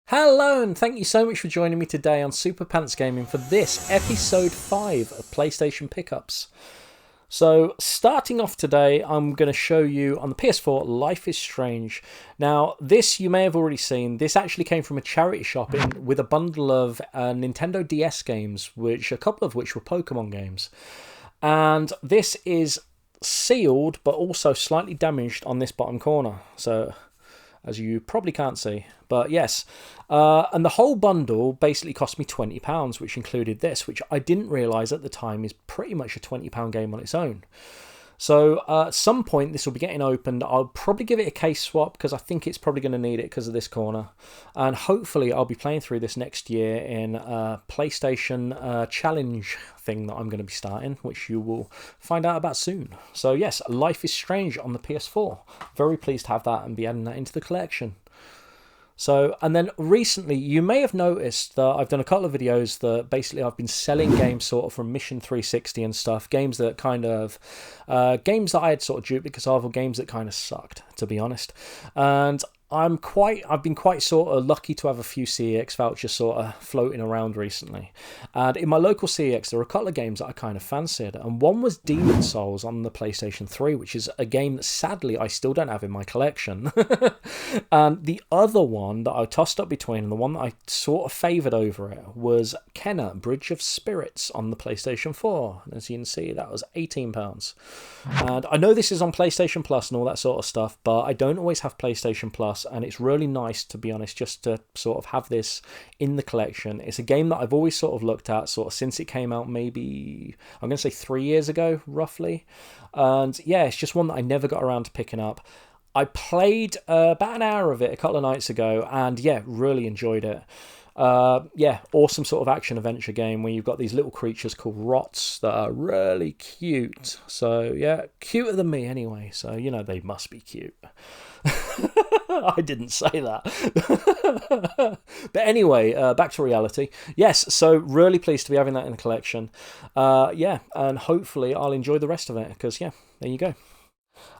Hello, and thank you so much for joining me today on Super Pants Gaming for this episode 5 of PlayStation Pickups. So, starting off today, I'm going to show you on the PS4 Life is Strange. Now, this you may have already seen. This actually came from a charity shop with a bundle of Nintendo DS games, which a couple of which were Pokemon games. And this is sealed, but also slightly damaged on this bottom corner. So, as you probably can't see. But yes, and the whole bundle basically cost me £20, which included this, which I didn't realise at the time is pretty much a £20 game on its own. So at some point this will be getting opened. I'll probably give it a case swap because I think it's probably going to need it because of this corner. And hopefully I'll be playing through this next year in a PlayStation challenge thing that I'm going to be starting, which you will find out about soon. So yes, Life is Strange on the PS4. Very pleased to have that and be adding that into the collection. So, and then recently, you may have noticed that I've done a couple of videos that basically I've been selling games sort of from Mission 360 and stuff, games that games that I had sort of duplicates of, or games that kind of sucked, to be honest. And I've been quite sort of lucky to have a few CEX vouchers sort of floating around recently. And in my local CEX, there were a couple of games that I kind of fancied. And one was Demon Souls on the PlayStation 3, which is a game that sadly I still don't have in my collection. And the other one that I tossed up between, and the one that I sort of favoured over it, was Kenna, Bridge of Spirits on the PlayStation 4. And as you can see, that was £18. And I know this is on PlayStation Plus and all that sort of stuff, but I don't always have PlayStation Plus. And it's really nice, to be honest, just to sort of have this in the collection. It's a game that I've always sort of looked at sort of since it came out, maybe I'm going to say 3 years ago roughly. And yeah, it's just one that I never got around to picking up. I played about an hour of it a couple of nights ago, and yeah, really enjoyed it. Yeah, awesome sort of action adventure game where you've got these little creatures called rots that are really cute. So yeah, cuter than me anyway, so you know they must be cute. I didn't say that. But anyway, back to reality. Yes, so really pleased to be having that in the collection. Yeah, and hopefully I'll enjoy the rest of it because, yeah, there you go.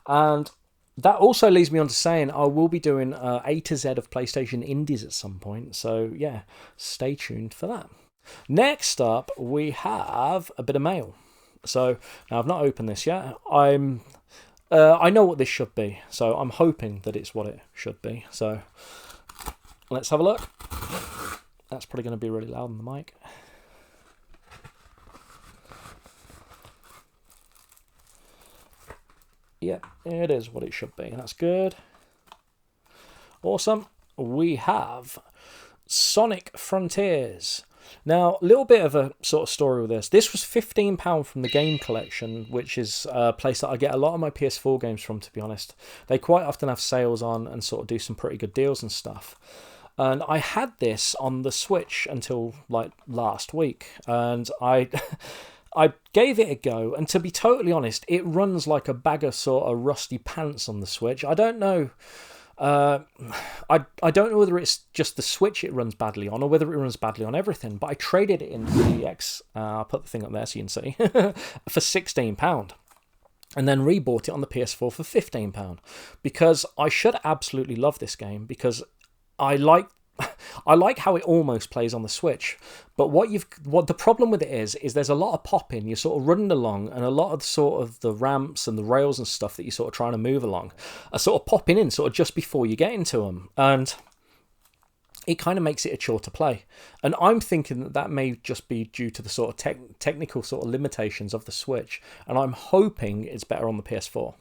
And that also leads me on to saying I will be doing A to Z of PlayStation Indies at some point. So, yeah, stay tuned for that. Next up, we have a bit of mail. So, now I've not opened this yet. I know what this should be, so I'm hoping that it's what it should be. So let's have a look. That's probably going to be really loud on the mic. Yeah, it is what it should be. That's good. Awesome. We have Sonic Frontiers. Now, a little bit of a sort of story with this. This was £15 from the game collection, which is a place that I get a lot of my PS4 games from, to be honest. They quite often have sales on and sort of do some pretty good deals and stuff. And I had this on the Switch until like last week, and I gave it a go, and to be totally honest, it runs like a bag of sort of rusty pants on the Switch. I don't know. I don't know whether it's just the Switch it runs badly on or whether it runs badly on everything, but I traded it in CX. I'll put the thing up there so you can see for £16 and then rebought it on the PS4 for £15 because I should absolutely love this game because I like how it almost plays on the Switch, but what the problem with it is there's a lot of popping. You're sort of running along, and a lot of sort of the ramps and the rails and stuff that you're sort of trying to move along are sort of popping in sort of just before you get into them, and it kind of makes it a chore to play. And I'm thinking that may just be due to the sort of technical sort of limitations of the Switch, and I'm hoping it's better on the PS4.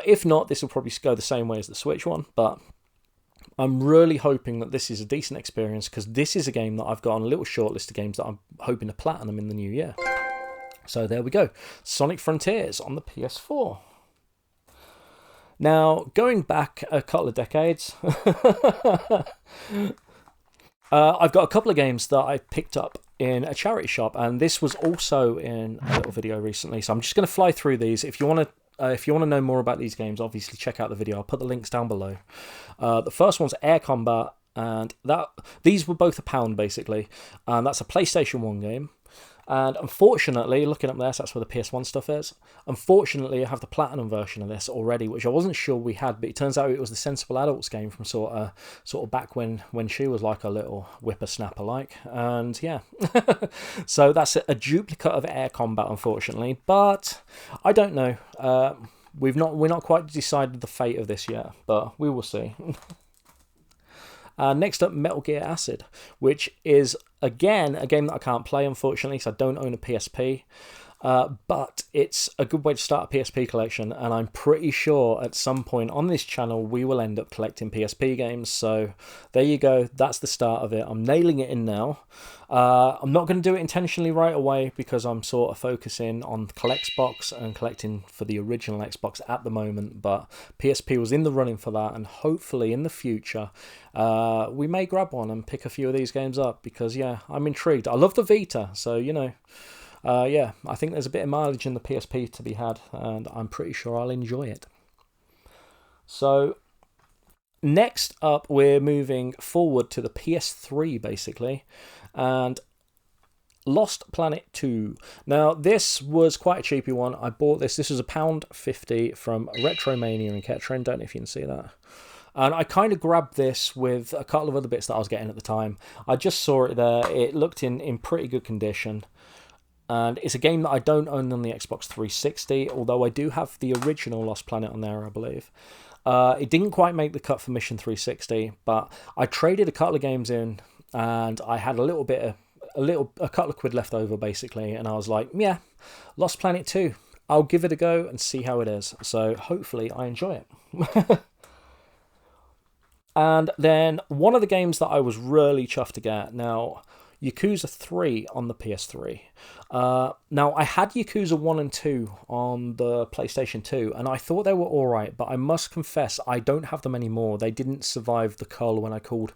If not, this will probably go the same way as the Switch one, but I'm really hoping that this is a decent experience because this is a game that I've got on a little short list of games that I'm hoping to platinum in the new year. So there we go. Sonic Frontiers on the PS4. Now, going back a couple of decades, I've got a couple of games that I picked up in a charity shop, and this was also in a little video recently. So I'm just going to fly through these. If you want to know more about these games, obviously check out the video. I'll put the links down below. The first one's Air Combat, and these were both £1 basically, and that's a PlayStation 1 game. And unfortunately, looking up there, so that's where the PS1 stuff is. Unfortunately, I have the Platinum version of this already, which I wasn't sure we had, but it turns out it was the Sensible Adults game from sort of back when she was like a little whippersnapper like. And yeah, so that's a duplicate of Air Combat, unfortunately. But I don't know. We're not quite decided the fate of this yet, but we will see. Next up, Metal Gear Acid, which is, again, a game that I can't play, unfortunately, because I don't own a PSP. But it's a good way to start a PSP collection, and I'm pretty sure at some point on this channel we will end up collecting PSP games. So there you go, that's the start of it. I'm nailing it in now. I'm not going to do it intentionally right away because I'm sort of focusing on the Collectbox and collecting for the original Xbox at the moment, but PSP was in the running for that, and hopefully in the future we may grab one and pick a few of these games up because, yeah, I'm intrigued. I love the Vita, so, you know, yeah, I think there's a bit of mileage in the PSP to be had, and I'm pretty sure I'll enjoy it. So, next up, we're moving forward to the PS3, basically, and Lost Planet 2. Now, this was quite a cheapy one. I bought this. This was £1.50 from Retromania in Kettering. Don't know if you can see that. And I kind of grabbed this with a couple of other bits that I was getting at the time. I just saw it there. It looked in pretty good condition. And it's a game that I don't own on the Xbox 360, although I do have the original Lost Planet on there, I believe. It didn't quite make the cut for Mission 360, but I traded a couple of games in, and I had a couple of quid left over, basically, and I was like, yeah, Lost Planet 2, I'll give it a go and see how it is. So hopefully I enjoy it. And then one of the games that I was really chuffed to get, now, Yakuza 3 on the PS3. Now, I had Yakuza 1 and 2 on the PlayStation 2, and I thought they were alright, but I must confess, I don't have them anymore. They didn't survive the cull when I called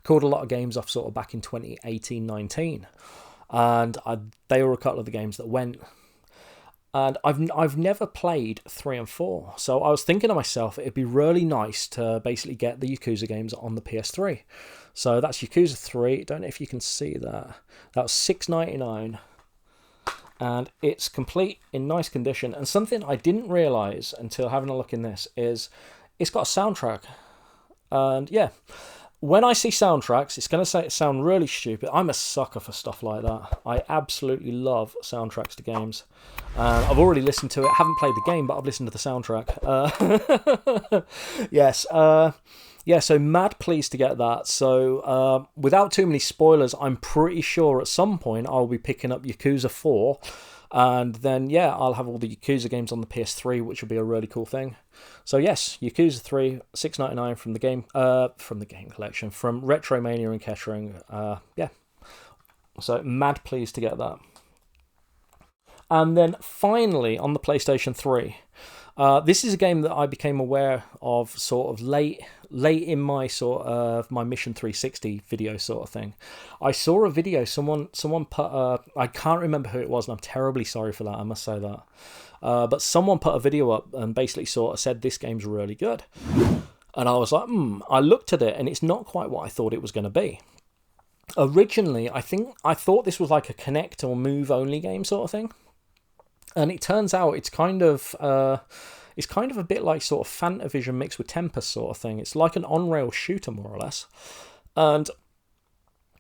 a lot of games off sort of back in 2018-19. And they were a couple of the games that went. And I've never played 3 and 4, so I was thinking to myself, it'd be really nice to basically get the Yakuza games on the PS3. So that's Yakuza 3. Don't know if you can see that. That was $6.99, and it's complete in nice condition. And something I didn't realise until having a look in this is it's got a soundtrack. And yeah, when I see soundtracks, it's going to sound really stupid. I'm a sucker for stuff like that. I absolutely love soundtracks to games. I've already listened to it. I haven't played the game, but I've listened to the soundtrack. Yes. Yeah, so mad pleased to get that. So without too many spoilers, I'm pretty sure at some point I'll be picking up Yakuza 4. And then, yeah, I'll have all the Yakuza games on the PS3, which will be a really cool thing. So yes, Yakuza 3, $6.99 from the game collection, from Retromania in Kettering. Yeah, so mad pleased to get that. And then finally on the PlayStation 3, this is a game that I became aware of sort of late in my sort of my Mission 360 video sort of thing. I saw a video, someone put, I can't remember who it was, and I'm terribly sorry for that, I must say that. But someone put a video up and basically sort of said this game's really good. And I was like, I looked at it and it's not quite what I thought it was going to be. Originally, I thought this was like a Connect or Move only game sort of thing. And it turns out it's kind of a bit like sort of Fantavision mixed with Tempest sort of thing. It's like an on-rail shooter, more or less. And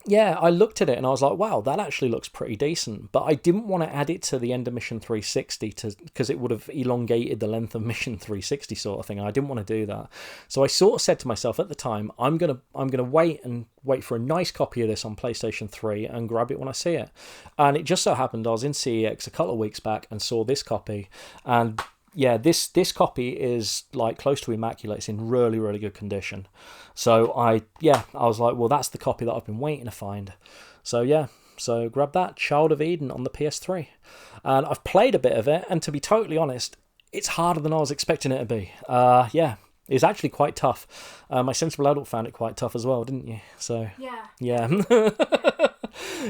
yeah, I looked at it and I was like, wow, that actually looks pretty decent. But I didn't want to add it to the end of Mission 360 because it would have elongated the length of Mission 360 sort of thing. I didn't want to do that. So I sort of said to myself at the time, I'm gonna wait for a nice copy of this on PlayStation 3 and grab it when I see it. And it just so happened I was in CEX a couple of weeks back and saw this copy, and yeah, this copy is like close to immaculate. It's in really, really good condition. So I was like, well, that's the copy that I've been waiting to find. So yeah, so grab that, Child of Eden on the PS3. And I've played a bit of it, and to be totally honest, it's harder than I was expecting it to be. Yeah, it's actually quite tough. My Sensible Adult found it quite tough as well, didn't you? So yeah.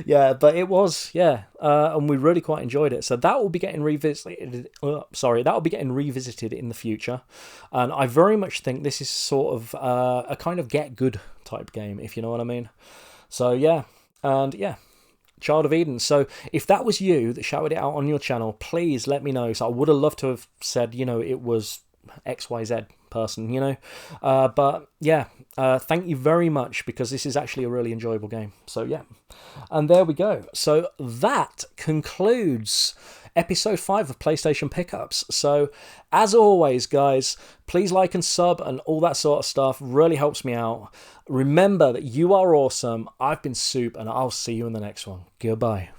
Yeah, but it was, and we really quite enjoyed it. So that will be getting revisited. That will be getting revisited in the future, and I very much think this is sort of a kind of get good type game, if you know what I mean. So yeah, and yeah, Child of Eden. So if that was you that shouted it out on your channel, please let me know. So I would have loved to have said, you know, it was XYZ person, you know. But yeah, thank you very much, because this is actually a really enjoyable game. So yeah, and there we go. So that concludes episode 5 of PlayStation Pickups. So as always, guys, please like and sub and all that sort of stuff. Really helps me out. Remember that you are awesome. I've been Soup, and I'll see you in the next one. Goodbye.